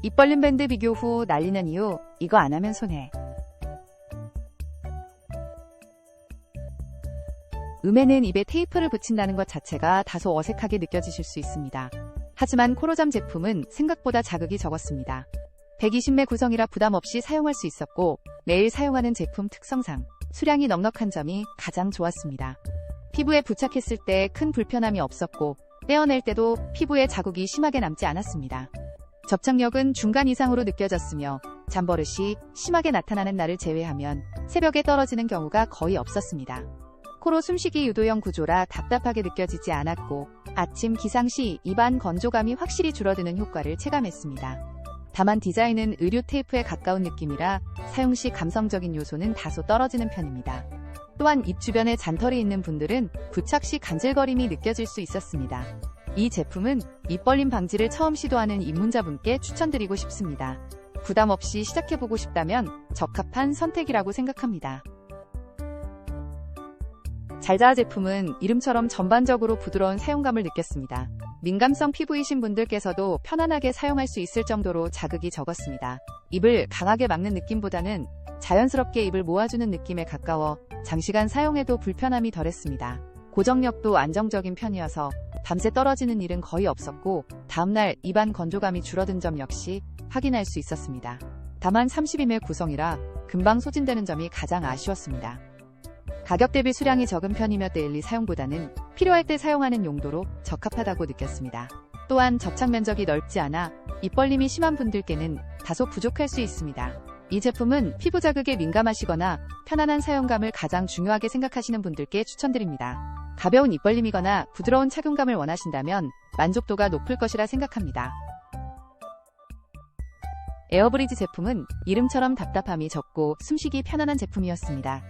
입 벌린 밴드 비교 후 날리는 이유, 이거 안 하면 손해. 음에는 입에 테이프를 붙인다는 것 자체가 다소 어색하게 느껴지실 수 있습니다. 하지만 코로잠 제품은 생각보다 자극이 적었습니다. 120매 구성이라 부담 없이 사용할 수 있었고 매일 사용하는 제품 특성상 수량이 넉넉한 점이 가장 좋았습니다. 피부에 부착했을 때 큰 불편함이 없었고 떼어낼 때도 피부에 자국이 심하게 남지 않았습니다. 접착력은 중간 이상으로 느껴졌으며 잠버릇이 심하게 나타나는 날을 제외하면 새벽에 떨어지는 경우가 거의 없었습니다. 코로 숨쉬기 유도형 구조라 답답하게 느껴지지 않았고 아침 기상 시 입안 건조감이 확실히 줄어드는 효과를 체감했습니다. 다만 디자인은 의류 테이프에 가까운 느낌이라 사용 시 감성적인 요소는 다소 떨어지는 편입니다. 또한 입 주변에 잔털이 있는 분들은 부착 시 간질거림이 느껴질 수 있었습니다. 이 제품은 입 벌림 방지를 처음 시도하는 입문자분께 추천드리고 싶습니다. 부담 없이 시작해보고 싶다면 적합한 선택이라고 생각합니다. 잘자아 제품은 이름처럼 전반적으로 부드러운 사용감을 느꼈습니다. 민감성 피부이신 분들께서도 편안하게 사용할 수 있을 정도로 자극이 적었습니다. 입을 강하게 막는 느낌보다는 자연스럽게 입을 모아주는 느낌에 가까워 장시간 사용해도 불편함이 덜했습니다. 고정력도 안정적인 편이어서 밤새 떨어지는 일은 거의 없었고 다음날 입안 건조감이 줄어든 점 역시 확인할 수 있었습니다. 다만 32매 구성이라 금방 소진되는 점이 가장 아쉬웠습니다. 가격 대비 수량이 적은 편이며 데일리 사용보다는 필요할 때 사용하는 용도로 적합하다고 느꼈습니다. 또한 접착 면적이 넓지 않아 입 벌림이 심한 분들께는 다소 부족할 수 있습니다. 이 제품은 피부 자극에 민감하시거나 편안한 사용감을 가장 중요하게 생각하시는 분들께 추천드립니다. 가벼운 입 벌림이거나 부드러운 착용감을 원하신다면 만족도가 높을 것이라 생각합니다. 에어브리즈 제품은 이름처럼 답답함이 적고 숨쉬기 편안한 제품이었습니다.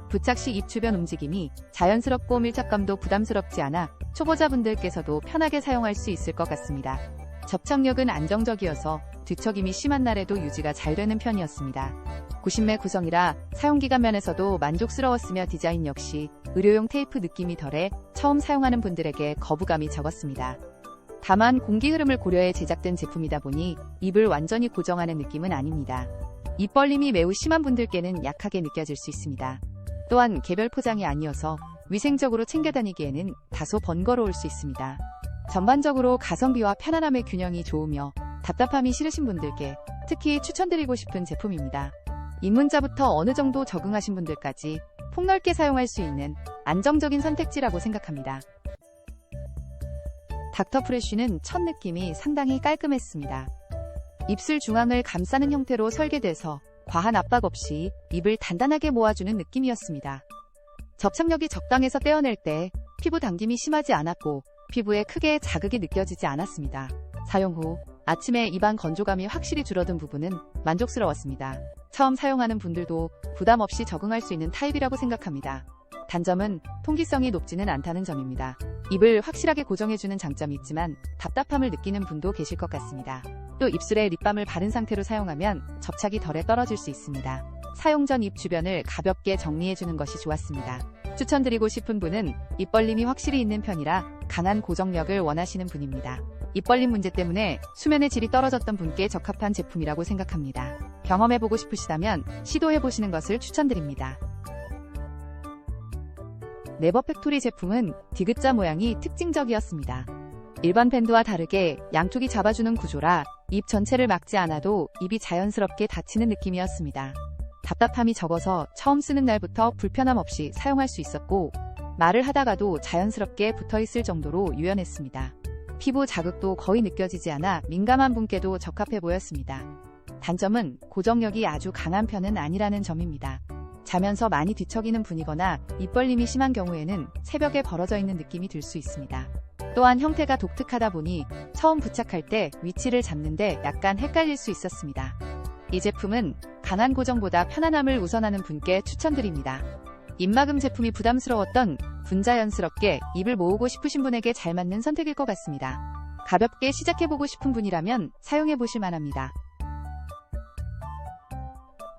부착 시 입 주변 움직임이 자연스럽고 밀착감도 부담스럽지 않아 초보자분들께서도 편하게 사용할 수 있을 것 같습니다. 접착력은 안정적이어서 뒤척임이 심한 날에도 유지가 잘 되는 편이었습니다. 90매 구성이라 사용기간 면에서도 만족스러웠으며 디자인 역시 의료용 테이프 느낌이 덜해 처음 사용하는 분들에게 거부감이 적었습니다. 다만 공기 흐름을 고려해 제작된 제품이다 보니 입을 완전히 고정하는 느낌은 아닙니다. 입 벌림이 매우 심한 분들께는 약하게 느껴질 수 있습니다. 또한 개별 포장이 아니어서 위생적으로 챙겨 다니기에는 다소 번거로울 수 있습니다. 전반적으로 가성비와 편안함의 균형이 좋으며 답답함이 싫으신 분들께 특히 추천드리고 싶은 제품입니다. 입문자부터 어느 정도 적응하신 분들까지 폭넓게 사용할 수 있는 안정적인 선택지라고 생각합니다. 닥터프레쉬는 첫 느낌이 상당히 깔끔했습니다. 입술 중앙을 감싸는 형태로 설계돼서 과한 압박 없이 입을 단단하게 모아주는 느낌이었습니다. 접착력이 적당해서 떼어낼 때 피부 당김이 심하지 않았고 피부에 크게 자극이 느껴지지 않았습니다. 사용 후 아침에 입안 건조감이 확실히 줄어든 부분은 만족스러웠습니다. 처음 사용하는 분들도 부담 없이 적응할 수 있는 타입이라고 생각합니다. 단점은 통기성이 높지는 않다는 점입니다. 입을 확실하게 고정해주는 장점이 있지만 답답함을 느끼는 분도 계실 것 같습니다. 또 입술에 립밤을 바른 상태로 사용하면 접착이 덜해 떨어질 수 있습니다. 사용 전 입 주변을 가볍게 정리해주는 것이 좋았습니다. 추천드리고 싶은 분은 입 벌림이 확실히 있는 편이라 강한 고정력을 원하시는 분입니다. 입 벌림 문제 때문에 수면의 질이 떨어졌던 분께 적합한 제품이라고 생각합니다. 경험해보고 싶으시다면 시도해보시는 것을 추천드립니다. 네버팩토리 제품은 디귿자 모양이 특징적이었습니다. 일반 밴드와 다르게 양쪽이 잡아주는 구조라 입 전체를 막지 않아도 입이 자연스럽게 닫히는 느낌이었습니다. 답답함이 적어서 처음 쓰는 날부터 불편함 없이 사용할 수 있었고 말을 하다가도 자연스럽게 붙어있을 정도로 유연했습니다. 피부 자극도 거의 느껴지지 않아 민감한 분께도 적합해 보였습니다. 단점은 고정력이 아주 강한 편은 아니라는 점입니다. 자면서 많이 뒤척이는 분이거나 입 벌림이 심한 경우에는 새벽에 벌어져 있는 느낌이 들 수 있습니다. 또한 형태가 독특하다 보니 처음 부착할 때 위치를 잡는데 약간 헷갈릴 수 있었습니다. 이 제품은 강한 고정보다 편안함을 우선하는 분께 추천드립니다. 입막음 제품이 부담스러웠던 분자연스럽게 입을 모으고 싶으신 분에게 잘 맞는 선택일 것 같습니다. 가볍게 시작해보고 싶은 분이라면 사용해보실 만합니다.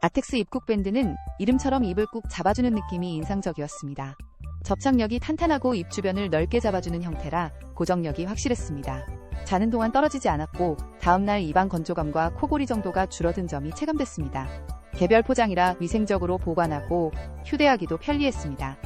아텍스 입국 밴드는 이름처럼 입을 꾹 잡아주는 느낌이 인상적이었습니다. 접착력이 탄탄하고 입 주변을 넓게 잡아주는 형태라 고정력이 확실했습니다. 자는 동안 떨어지지 않았고 다음날 입안 건조감과 코골이 정도가 줄어든 점이 체감됐습니다. 개별 포장이라 위생적으로 보관하고 휴대하기도 편리했습니다.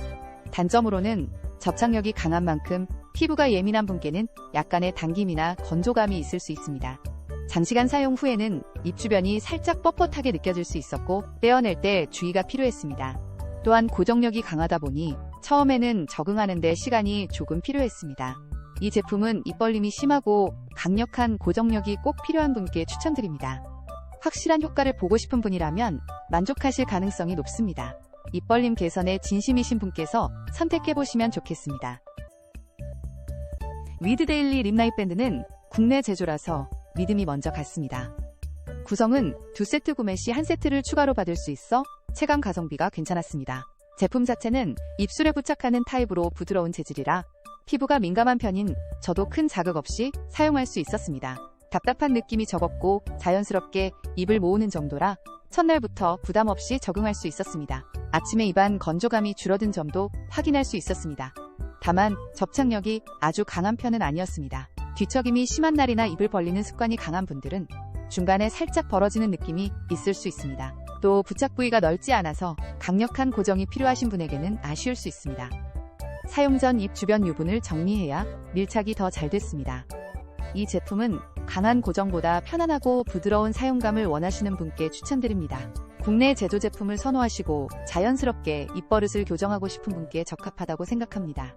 단점으로는 접착력이 강한 만큼 피부가 예민한 분께는 약간의 당김이나 건조감이 있을 수 있습니다. 장시간 사용 후에는 입 주변이 살짝 뻣뻣하게 느껴질 수 있었고 떼어낼 때 주의가 필요했습니다. 또한 고정력이 강하다 보니 처음에는 적응하는 데 시간이 조금 필요했습니다. 이 제품은 입벌림이 심하고 강력한 고정력이 꼭 필요한 분께 추천드립니다. 확실한 효과를 보고 싶은 분이라면 만족하실 가능성이 높습니다. 입벌림 개선에 진심이신 분께서 선택해보시면 좋겠습니다. 위드데일리 립라이트 밴드는 국내 제조라서 믿음이 먼저 갔습니다. 구성은 2세트 구매 시 1세트를 추가로 받을 수 있어 체감 가성비가 괜찮았습니다. 제품 자체는 입술에 부착하는 타입으로 부드러운 재질이라 피부가 민감한 편인 저도 큰 자극 없이 사용할 수 있었습니다. 답답한 느낌이 적었고 자연스럽게 입을 모으는 정도라 첫날부터 부담 없이 적응할 수 있었습니다. 아침에 입안 건조감이 줄어든 점도 확인할 수 있었습니다. 다만 접착력이 아주 강한 편은 아니었습니다. 뒤척임이 심한 날이나 입을 벌리는 습관이 강한 분들은 중간에 살짝 벌어지는 느낌이 있을 수 있습니다. 또 부착 부위가 넓지 않아서 강력한 고정이 필요하신 분에게는 아쉬울 수 있습니다. 사용 전 입 주변 유분을 정리해야 밀착이 더 잘 됐습니다. 이 제품은 강한 고정보다 편안하고 부드러운 사용감을 원하시는 분께 추천드립니다. 국내 제조 제품을 선호하시고 자연스럽게 입버릇을 교정하고 싶은 분께 적합하다고 생각합니다.